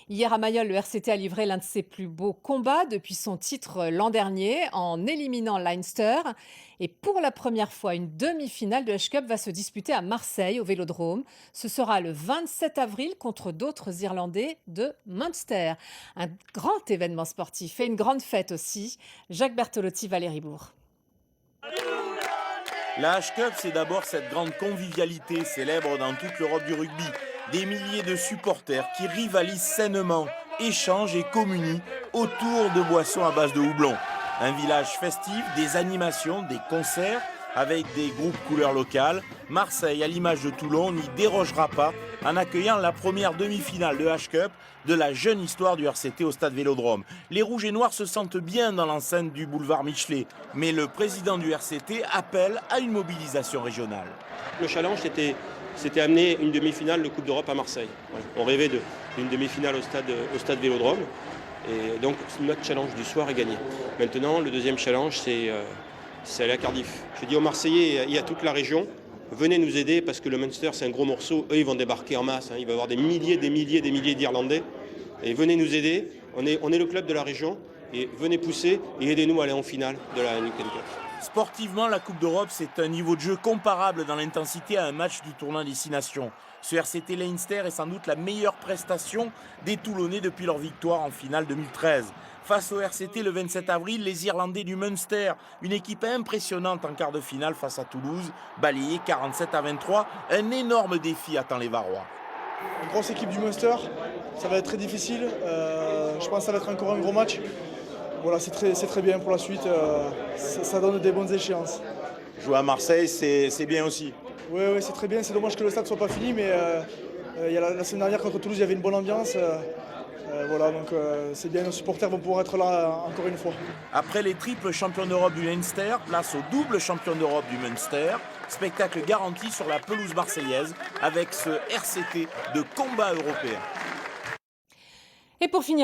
Hier à Mayol, le RCT a livré l'un de ses plus beaux combats depuis son titre l'an dernier en éliminant Leinster. Et pour la première fois, une demi-finale de H-Cup va se disputer à Marseille au Vélodrome. Ce sera le 27 avril contre d'autres Irlandais de Munster. Un grand événement sportif et une grande fête aussi. Jacques Bertolotti, Valérie Bourg. La H-Cup, c'est d'abord cette grande convivialité célèbre dans toute l'Europe du rugby. Des milliers de supporters qui rivalisent sainement, échangent et communient autour de boissons à base de houblon. Un village festif, des animations, des concerts avec des groupes couleurs locales. Marseille, à l'image de Toulon, n'y dérogera pas en accueillant la première demi-finale de H-Cup de la jeune histoire du RCT au stade Vélodrome. Les Rouges et Noirs se sentent bien dans l'enceinte du boulevard Michelet, mais le président du RCT appelle à une mobilisation régionale. Le challenge, c'était amener une demi-finale de Coupe d'Europe à Marseille. Voilà. On rêvait d'une demi-finale au stade Vélodrome. Et donc, notre challenge du soir est gagné. Maintenant, le deuxième challenge, c'est aller à Cardiff. Je dis aux Marseillais et à toute la région, venez nous aider parce que le Munster, c'est un gros morceau. Eux, ils vont débarquer en masse. Il va y avoir des milliers d'Irlandais. Et venez nous aider. On est le club de la région. Et venez pousser et aidez-nous à aller en finale de la Heineken Cup. Sportivement, la Coupe d'Europe, c'est un niveau de jeu comparable dans l'intensité à un match du tournoi Destination. Ce RCT Leinster est sans doute la meilleure prestation des Toulonnais depuis leur victoire en finale 2013. Face au RCT le 27 avril, les Irlandais du Munster, une équipe impressionnante en quart de finale face à Toulouse, balayée 47-23, un énorme défi attend les Varois. Une grosse équipe du Munster, ça va être très difficile. Je pense que ça va être encore un gros match. Voilà, c'est très bien pour la suite. Ça donne des bonnes échéances. Jouer à Marseille, c'est bien aussi. Oui, c'est très bien. C'est dommage que le stade ne soit pas fini, mais il y a la semaine dernière contre Toulouse, il y avait une bonne ambiance. Voilà, donc c'est bien. Nos supporters vont pouvoir être là encore une fois. Après les triples champions d'Europe du Leinster, place au double champion d'Europe du Munster. Spectacle garanti sur la pelouse marseillaise avec ce RCT de combat européen. Et pour finir,